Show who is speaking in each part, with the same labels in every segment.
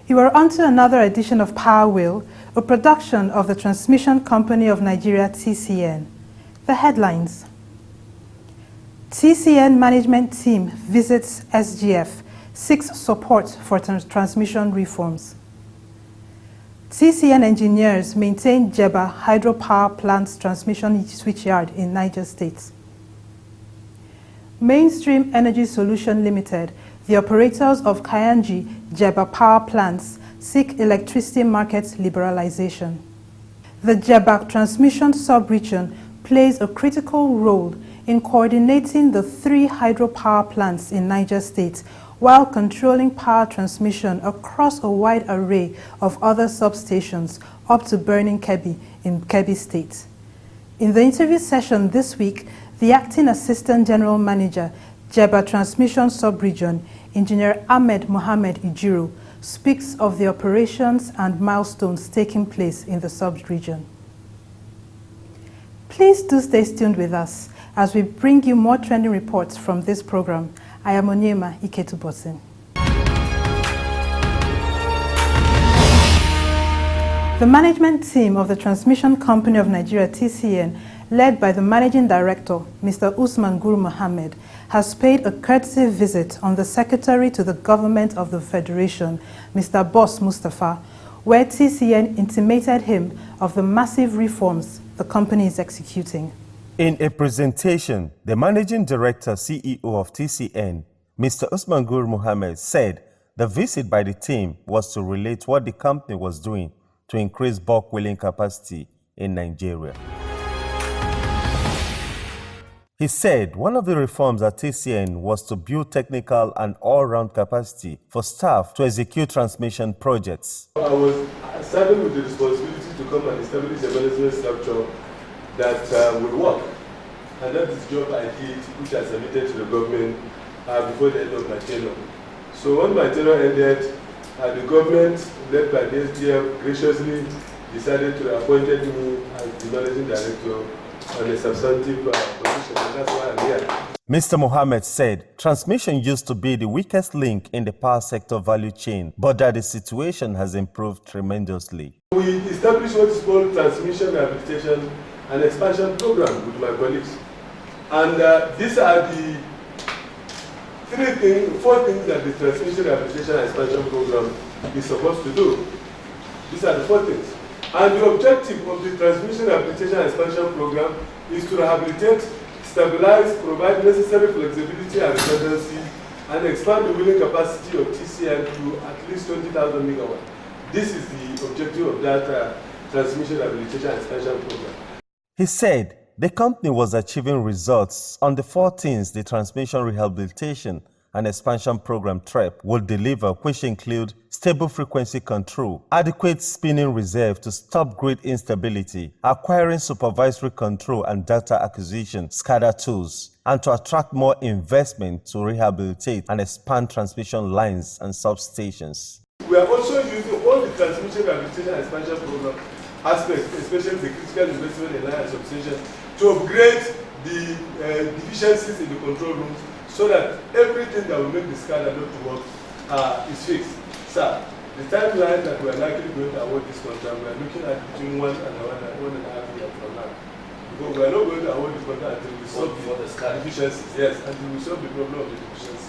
Speaker 1: You are on to another edition of Power Wheel, a production of the Transmission Company of Nigeria, TCN. The headlines. TCN management team visits SGF, seeks support for transmission reforms. TCN engineers maintain Jeba hydropower plant's transmission switchyard in Niger State. Mainstream Energy Solution Limited, the operators of Kayanji Jeba power plants, seek electricity market liberalization. The Jeba transmission sub-region plays a critical role in coordinating the 3 hydropower plants in Niger State while controlling power transmission across a wide array of other substations up to Burning Kebbi in Kebbi State. In the interview session this week, the Acting Assistant General Manager, Jeba Transmission Sub-Region, Engineer Ahmed Mohamed Ijiru, speaks of the operations and milestones taking place in the sub-region. Please do stay tuned with us as we bring you more trending reports from this program. I am Onyema Iketubosin. The management team of the Transmission Company of Nigeria, TCN, led by the Managing Director, Mr. Usman Guru Mohammed, has paid a courtesy visit on the Secretary to the Government of the Federation, Mr. Boss Mustafa, where TCN intimated him of the massive reforms the company is executing.
Speaker 2: In a presentation, the Managing Director, CEO of TCN, Mr. Usman Guru Mohammed, said the visit by the team was to relate what the company was doing to increase bulk wheeling capacity in Nigeria. He said one of the reforms at TCN was to build technical and all-round capacity for staff to execute transmission projects.
Speaker 3: I was saddled with the responsibility to come and establish a management structure that will work. And that is the job I did, which I submitted to the government before the end of my tenure. So when my tenure ended, the government, led by the SDF, graciously decided to appoint me as the managing director on a substantive position, and that's why I'm here.
Speaker 2: Mr. Mohammed said transmission used to be the weakest link in the power sector value chain, but that the situation has improved tremendously.
Speaker 3: We established what is called transmission rehabilitation and expansion program with my colleagues. And these are the 4 things that the transmission rehabilitation and expansion program is supposed to do. These are the 4 things. And the objective of the transmission rehabilitation and expansion program is to rehabilitate, stabilize, provide necessary flexibility and redundancy, and expand the wheeling capacity of TCN to at least 20,000 megawatts. This is the objective of that transmission rehabilitation and expansion program.
Speaker 2: He said the company was achieving results on the 4 things the transmission rehabilitation and expansion program TREP will deliver, which include stable frequency control, adequate spinning reserve to stop grid instability, acquiring supervisory control and data acquisition, SCADA tools, and to attract more investment to rehabilitate and expand transmission lines and substations.
Speaker 3: We are also using all the transmission rehabilitation and expansion program aspects, especially the critical investment in line and substation, to upgrade the deficiencies in the control rooms, so that everything that will make the SCADA not to work is fixed. Sir, the timeline that we are likely going to award this contract, we are looking at between 1 and 1.5 years from now. Because we are not going to award the contract until we solve the deficiencies. Yes, until we solve the problem of the deficiencies.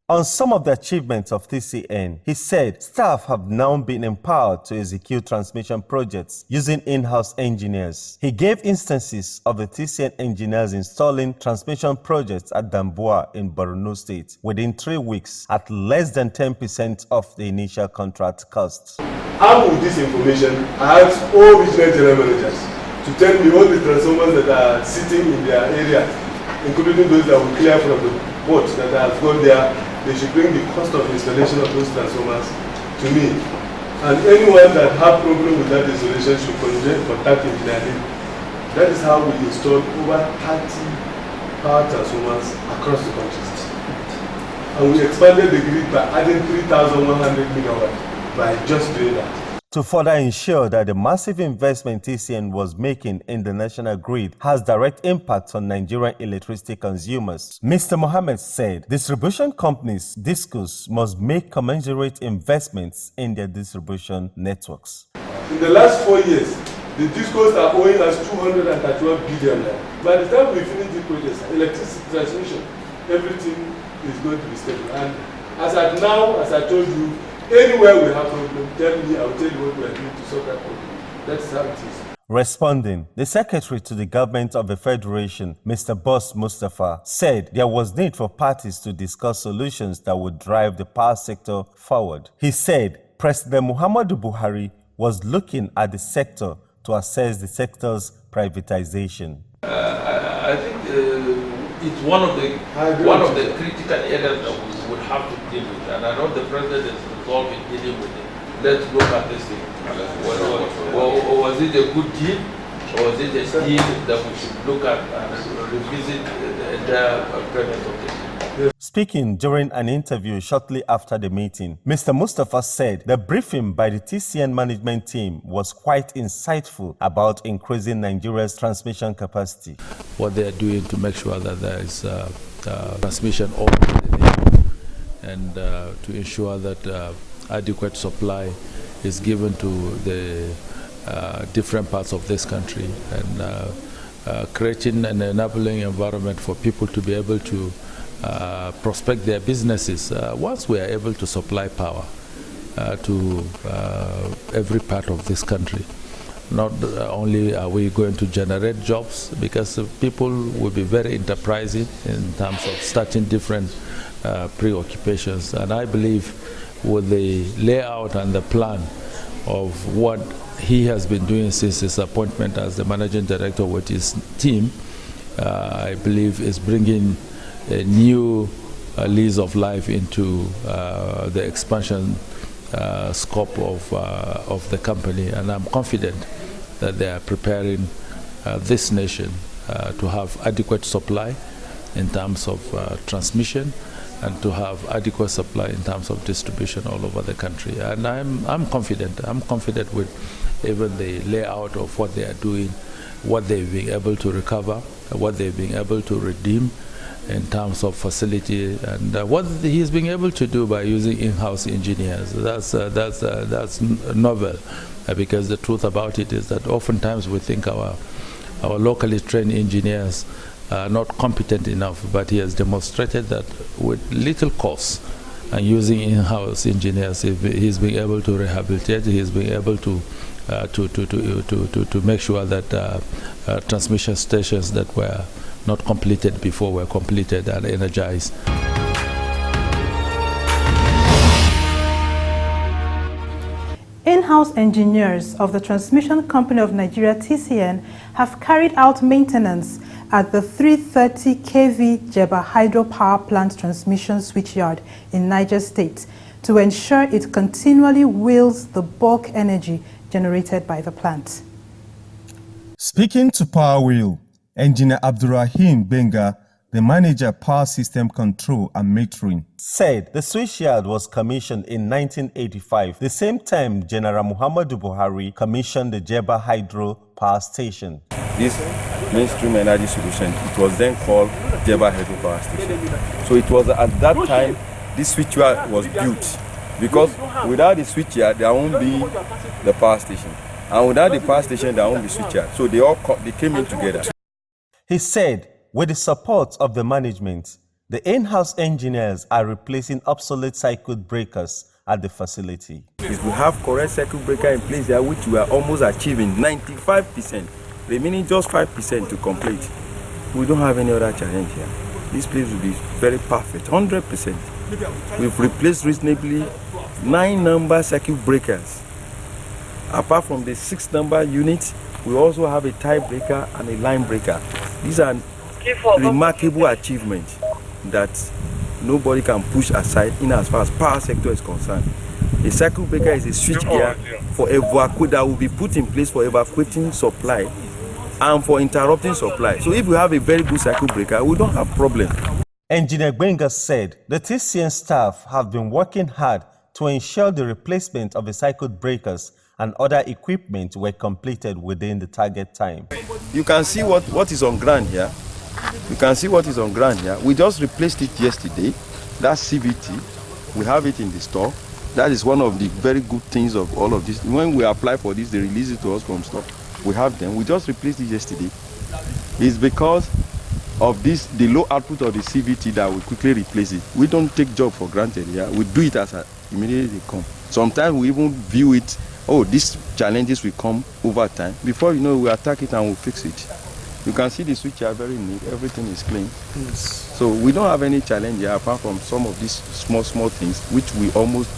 Speaker 2: On some of the achievements of TCN, he said staff have now been empowered to execute transmission projects using in-house engineers. He gave instances of the TCN engineers installing transmission projects at Damboa in Borno State within 3 weeks at less than 10% of the initial contract costs.
Speaker 3: Armed with this information, I asked all regional general managers to tell me all the transformers that are sitting in their area, including those that will clear from the ports that have gone there. They should bring the cost of installation of those transformers to me. And anyone that have problem with that installation should contact engineering. That is how we installed over 30 power transformers across the country. And we expanded the grid by adding 3,100 megawatts by just doing that.
Speaker 2: To further ensure that the massive investment TCN was making in the national grid has direct impact on Nigerian electricity consumers, Mr. Mohammed said distribution companies, DISCOs, must make commensurate investments in their distribution networks.
Speaker 3: In the last 4 years, the DISCOs are owing us 231 billion. By the time we finish the projects, electricity transmission, everything is going to be stable. And as at now, as I told you, anywhere we have problem, tell me, I will tell you what we are doing to solve that problem. That's how it is.
Speaker 2: Responding, the Secretary to the Government of the Federation, Mr. Boss Mustafa, said there was need for parties to discuss solutions that would drive the power sector forward. He said President Muhammadu Buhari was looking at the sector to assess the sector's privatization.
Speaker 4: I think it's one of the critical areas that we would have to deal with, and I know the president is resolved in dealing with it. Let's look at this thing. Was it a good deal, or was it a deal that we should look at and revisit the entire premise of this?
Speaker 2: Speaking during an interview shortly after the meeting, Mr. Mustafa said the briefing by the TCN management team was quite insightful about increasing Nigeria's transmission capacity.
Speaker 4: What they are doing to make sure that there is transmission all over the nation, and to ensure that adequate supply is given to the different parts of this country, and creating an enabling environment for people to be able to prospect their businesses once we are able to supply power to every part of this country. Not only are we going to generate jobs, because people will be very enterprising in terms of starting different preoccupations, and I believe with the layout and the plan of what he has been doing since his appointment as the managing director with his team, I believe is bringing a new lease of life into the expansion scope of the company, and I'm confident that they are preparing this nation to have adequate supply in terms of transmission, and to have adequate supply in terms of distribution all over the country. And I'm confident. I'm confident with even the layout of what they are doing, what they've been able to recover, what they've been able to redeem in terms of facility, and what he's been able to do by using in-house engineers. That's novel, because the truth about it is that oftentimes we think our locally trained engineers are not competent enough, but he has demonstrated that with little cost and using in-house engineers, he's been able to rehabilitate, he's been able to make sure that transmission stations that were not completed before were completed and energized.
Speaker 1: In-house engineers of the Transmission Company of Nigeria, TCN, have carried out maintenance at the 330 kV Jeba hydropower plant transmission switchyard in Niger State to ensure it continually wheels the bulk energy generated by the plant.
Speaker 2: Speaking to Power Wheel, Engineer Abdurrahim Benga, the manager Power System Control and Metering, said the switchyard was commissioned in 1985, the same time General Muhammadu Buhari commissioned the Jeba Hydro Power Station.
Speaker 5: This mainstream energy solution, it was then called Jeba Hydro Power Station. So it was at that time this switchyard was built, because without the switchyard there won't be the power station, and without the power station there won't be switchyard. So they came in together.
Speaker 2: He said, with the support of the management, the in-house engineers are replacing obsolete circuit breakers at the facility.
Speaker 5: If we have correct circuit breaker in place there, which we are almost achieving 95%, remaining just 5% to complete, we don't have any other challenge here. This place will be very perfect, 100%. We've replaced reasonably 9 number circuit breakers. Apart from the 6 number units, we also have a tie breaker and a line breaker. These are remarkable achievements that nobody can push aside in as far as power sector is concerned. A circuit breaker is a switch gear for that will be put in place for evacuating supply and for interrupting supply. So if we have a very good circuit breaker, we don't have problem.
Speaker 2: Engineer Benga said the TCN staff have been working hard to ensure the replacement of the circuit breakers and other equipment were completed within the target time.
Speaker 5: You can see what is on ground here. You can see what is on ground here. We just replaced it yesterday. That's CVT. We have it in the store. That is one of the very good things of all of this. When we apply for this, they release it to us from stock. We have them. We just replaced it yesterday. It's because of this, the low output of the CVT, that we quickly replace it. We don't take job for granted here. We do it as immediately they come. Sometimes we even view it, oh, these challenges will come over time. Before you know, we attack it and we fix it. You can see the switch are very neat. Everything is clean. Yes. So we don't have any challenge here apart from some of these small things which we almost,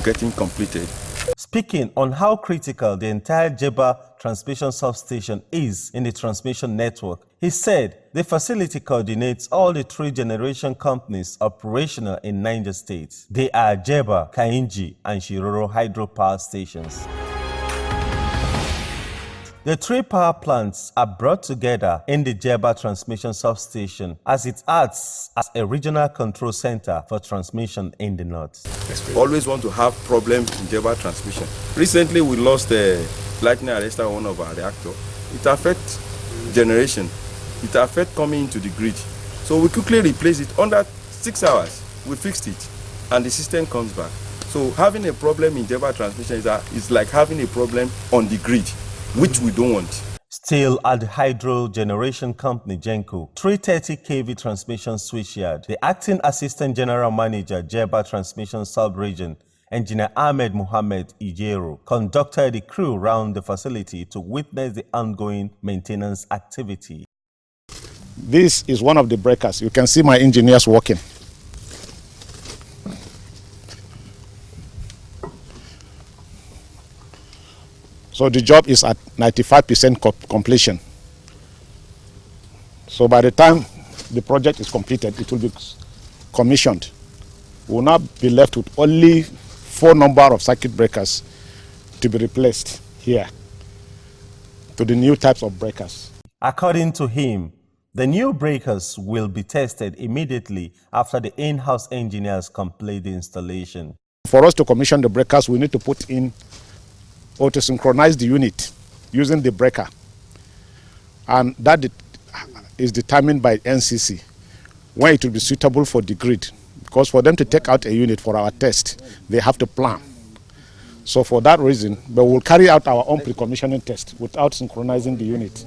Speaker 5: getting completed.
Speaker 2: Speaking on how critical the entire Jeba transmission substation is in the transmission network, he said the facility coordinates all the 3 generation companies operational in Niger State. They are Jeba, Kainji, and Shiroro hydropower stations. The 3 power plants are brought together in the Jeba transmission substation as it acts as a regional control center for transmission in the north.
Speaker 5: Always want to have problems in Jeba transmission. Recently, we lost a lightning arrestor on one of our reactors. It affects generation. It affects coming into the grid. So we quickly replace it. Under 6 hours, we fixed it, and the system comes back. So having a problem in Jeba transmission is like having a problem on the grid, which we don't want.
Speaker 2: Still at the hydro generation company Genco, 330 kV transmission switchyard, the acting assistant general manager Jeba transmission sub-region, engineer Ahmed Mohamed Ijero, conducted the crew round the facility to witness the ongoing maintenance activity.
Speaker 6: This is one of the breakers. You can see my engineers working. So the job is at 95% completion. So by the time the project is completed, it will be commissioned. We will now be left with only 4 number of circuit breakers to be replaced here to the new types of breakers.
Speaker 2: According to him, the new breakers will be tested immediately after the in-house engineers complete the installation.
Speaker 6: For us to commission the breakers, we need to put in or to synchronize the unit using the breaker. And that is determined by NCC, when it will be suitable for the grid. Because for them to take out a unit for our test, they have to plan. So for that reason, we will carry out our own pre-commissioning test without synchronizing the unit.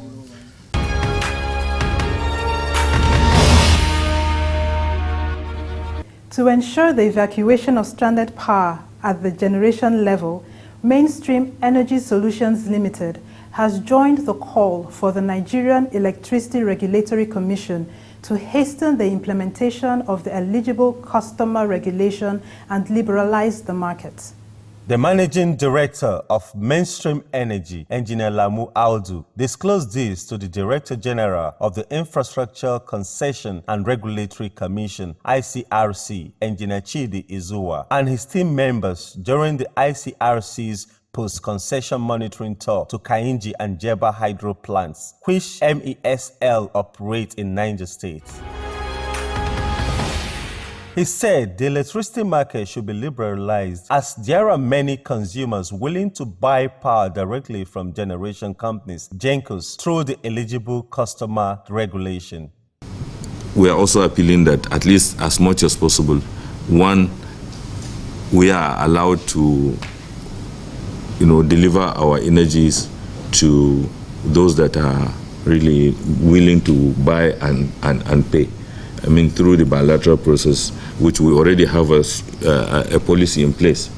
Speaker 1: To ensure the evacuation of stranded power at the generation level, Mainstream Energy Solutions Limited has joined the call for the Nigerian Electricity Regulatory Commission to hasten the implementation of the eligible customer regulation and liberalize the market.
Speaker 2: The managing director of Mainstream Energy, Engineer Lamu Aldu, disclosed this to the Director General of the Infrastructure Concession and Regulatory Commission, ICRC, Engineer Chidi Izuwa, and his team members during the ICRC's post-concession monitoring tour to Kainji and Jeba hydro plants, which MESL operate in Niger State. He said the electricity market should be liberalized as there are many consumers willing to buy power directly from generation companies, Gencos, through the eligible customer regulation.
Speaker 7: We are also appealing that at least as much as possible, one, we are allowed to deliver our energies to those that are really willing to buy and pay. I mean, through the bilateral process, which we already have a policy in place.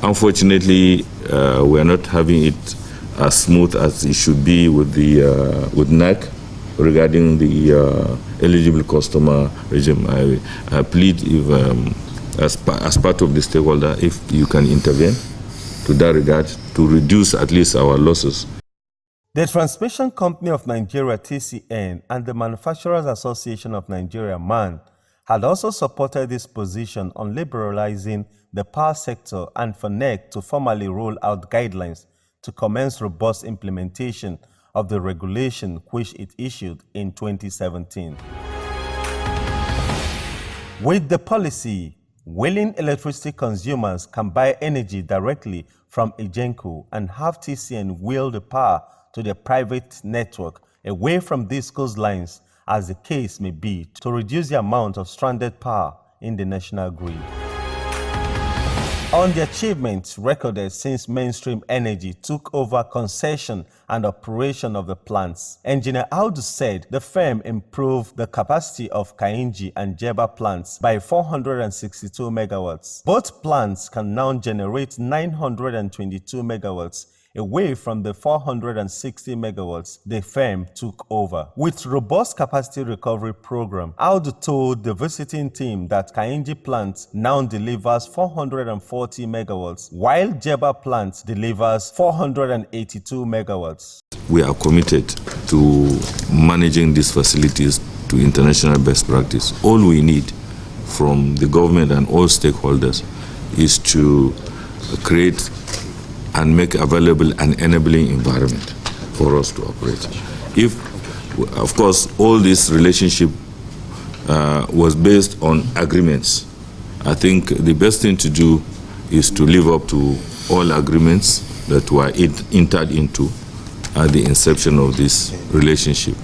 Speaker 7: Unfortunately, we are not having it as smooth as it should be with NAC regarding the eligible customer regime. I plead if, as part of the stakeholder, if you can intervene to that regard to reduce at least our losses.
Speaker 2: The Transmission Company of Nigeria, TCN, and the Manufacturers Association of Nigeria, MAN, had also supported this position on liberalizing the power sector and for NEC to formally roll out guidelines to commence robust implementation of the regulation which it issued in 2017. With the policy, willing electricity consumers can buy energy directly from Ejenco and have TCN wheel the power to their private network away from these coastlines, as the case may be, to reduce the amount of stranded power in the national grid. On the achievements recorded since Mainstream Energy took over concession and operation of the plants, Engineer Audu said the firm improved the capacity of Kainji and Jeba plants by 462 megawatts. Both plants can now generate 922 megawatts, away from the 460 megawatts the firm took over. With robust capacity recovery program, Audu told the visiting team that Kainji plant now delivers 440 megawatts, while Jeba plant delivers 482 megawatts.
Speaker 7: We are committed to managing these facilities to international best practice. All we need from the government and all stakeholders is to create and make available an enabling environment for us to operate. If, of course, all this relationship was based on agreements, I think the best thing to do is to live up to all agreements that were entered into at the inception of this relationship.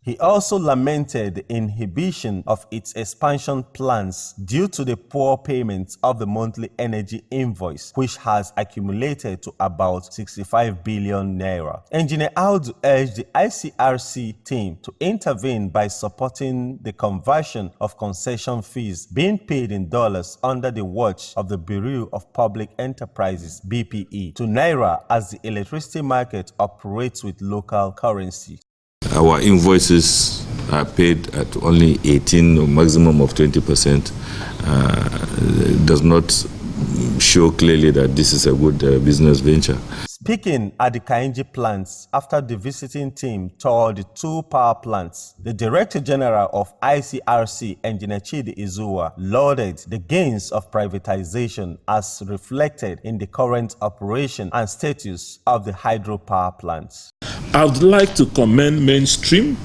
Speaker 2: He also lamented the inhibition of its expansion plans due to the poor payment of the monthly energy invoice, which has accumulated to about 65 billion naira. Engineer Audu urged the ICRC team to intervene by supporting the conversion of concession fees being paid in dollars under the watch of the Bureau of Public Enterprises (BPE) to naira, as the electricity market operates with local currency.
Speaker 7: Our invoices are paid at only 18 or maximum of 20%. Does not show clearly that this is a good business venture.
Speaker 2: Speaking at the Kainji plants after the visiting team toured the two power plants, the Director General of ICRC, Engineer Chidi Izuwa, lauded the gains of privatization as reflected in the current operation and status of the hydropower plants.
Speaker 8: I would like to commend Mainstream,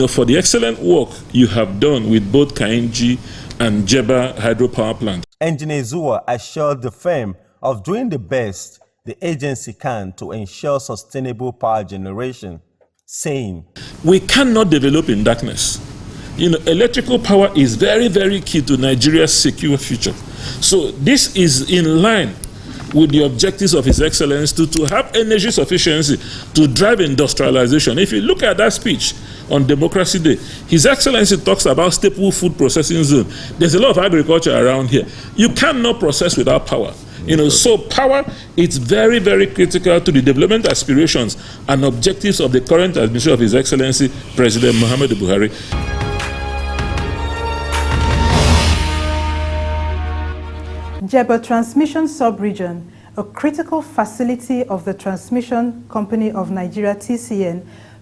Speaker 8: for the excellent work you have done with both Kainji and Jeba hydropower plant.
Speaker 2: Engineer Izuwa assured the firm of doing the best the agency can to ensure sustainable power generation, saying,
Speaker 8: "We cannot develop in darkness. Electrical power is very, very key to Nigeria's secure future. So this is in line with the objectives of His Excellency to have energy sufficiency to drive industrialization." If you look at that speech on Democracy Day, His Excellency talks about staple food processing zone. There's a lot of agriculture around here. You cannot process without power. So power is very, very critical to the development aspirations and objectives of the current administration of His Excellency President Muhammadu Buhari.
Speaker 1: Jeba Transmission Sub-Region, a critical facility of the Transmission Company of Nigeria (TCN),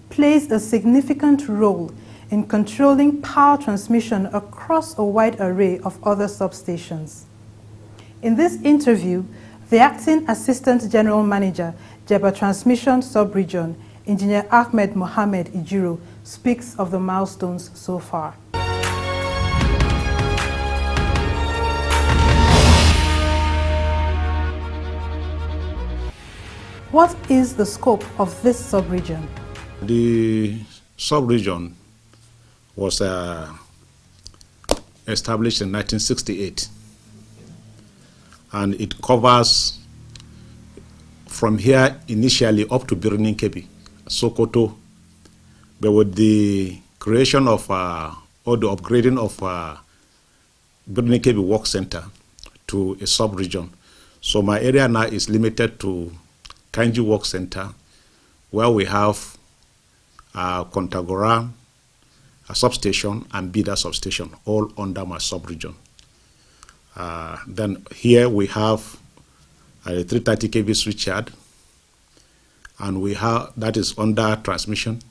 Speaker 1: plays a significant role in controlling power transmission across a wide array of other substations. In this interview, the Acting Assistant General Manager, Jeba Transmission Sub-Region, Engineer Ahmed Mohamed Ijiro, speaks of the milestones so far. What is the scope of this sub-region?
Speaker 6: The sub-region was established in 1968, and it covers from here initially up to Birnin Kebbi, Sokoto, but with the creation of or the upgrading of Birnin Kebbi Work Center to a sub-region. So my area now is limited to Kainji Work Center, where we have Kontagora, a substation, and Bida substation, all under my sub-region. Then here we have a 330 kV switchyard, and we have that is under transmission.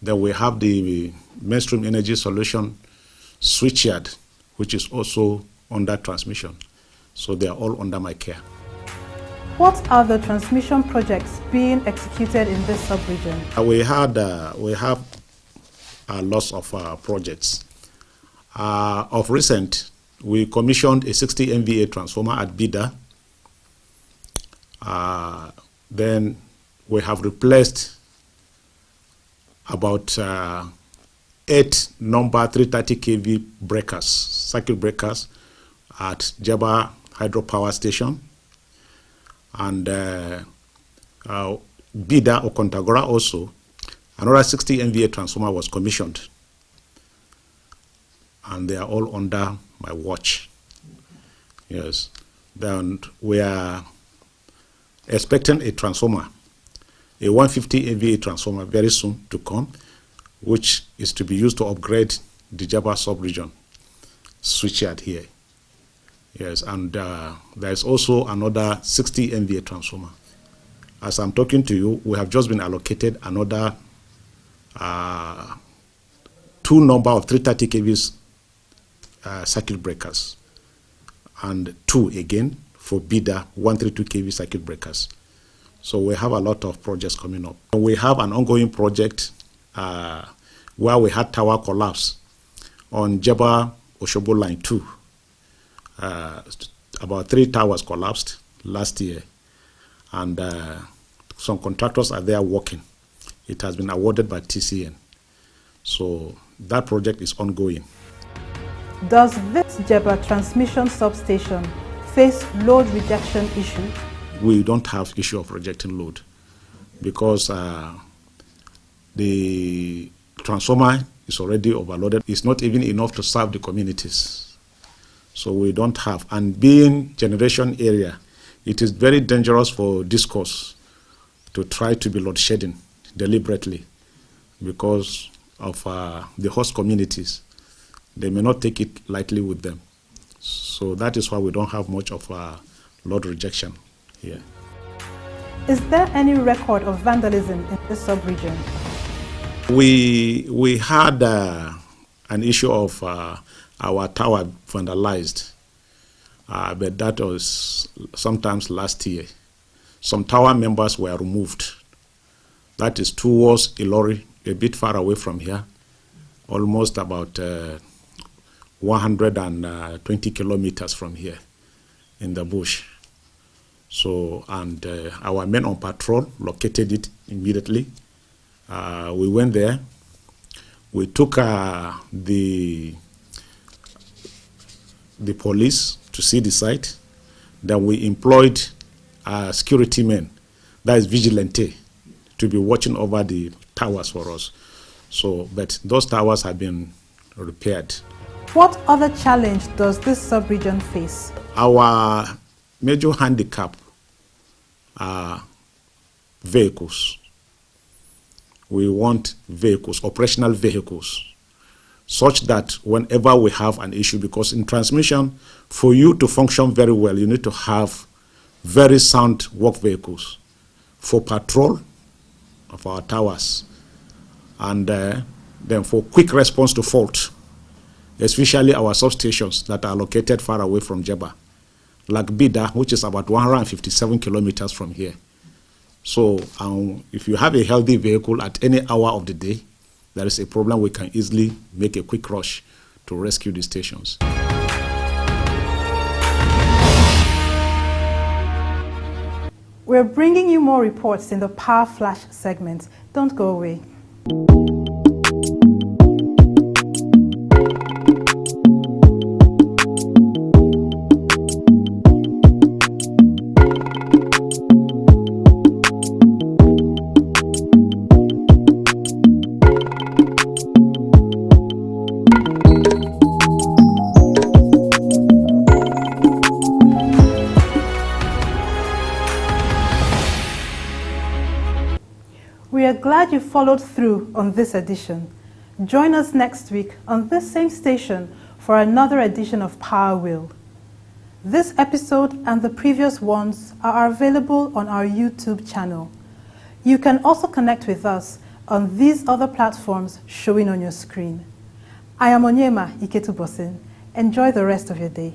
Speaker 6: Then we have the Mainstream Energy Solution switchyard, which is also under transmission. So they are all under my care.
Speaker 1: What are the transmission projects being executed in this sub-region?
Speaker 6: We have lots of projects. Of recent, we commissioned a 60 MVA transformer at Bida. Then we have replaced about 8 number 330 kV breakers, circuit breakers at Jeba hydropower station. And Bida or Kontagora also, another 60 MVA transformer was commissioned. And they are all under my watch. Yes. Then we are expecting a transformer, a 150 MVA transformer very soon to come, which is to be used to upgrade the Jaba sub-region switchyard here. Yes, and there is also another 60 MVA transformer. As I'm talking to you, we have just been allocated another 2 number of 330 kV circuit breakers, and 2 again for Bida 132 kV circuit breakers. So we have a lot of projects coming up. We have an ongoing project where we had tower collapse on Jeba Oshobo line 2. About 3 towers collapsed last year, and some contractors are there working. It has been awarded by TCN. So that project is ongoing.
Speaker 1: Does this Jeba transmission substation face load rejection issue?
Speaker 6: We don't have issue of rejecting load because the transformer is already overloaded. It's not even enough to serve the communities. So we don't have. And being generation area, it is very dangerous for discourse to try to be load shedding deliberately because of the host communities. They may not take it lightly with them. So that is why we don't have much of load rejection here.
Speaker 1: Is there any record of vandalism in this sub-region?
Speaker 6: We had an issue of our tower vandalized, but that was sometimes last year. Some tower members were removed. That is towards Ilori, a bit far away from here, almost about 120 kilometers from here in the bush. So, and our men on patrol located it immediately. We went there. We took the police to see the site. Then we employed security men, that is vigilante, to be watching over the towers for us. So, but those towers have been repaired.
Speaker 1: What other challenge does this sub-region face?
Speaker 6: Our major handicap are vehicles. We want vehicles, operational vehicles, such that whenever we have an issue, because in transmission, for you to function very well, you need to have very sound work vehicles for patrol of our towers, and then for quick response to fault, especially our substations that are located far away from Jeba, like Bida, which is about 157 kilometers from here. So if you have a healthy vehicle at any hour of the day, there is a problem, we can easily make a quick rush to rescue the stations.
Speaker 1: We're bringing you more reports in the Power Flash segment. Don't go away. We are glad you followed through on this edition. Join us next week on this same station for another edition of Power Wheel. This episode and the previous ones are available on our YouTube channel. You can also connect with us on these other platforms showing on your screen. I am Onyema Iketubosin. Enjoy the rest of your day.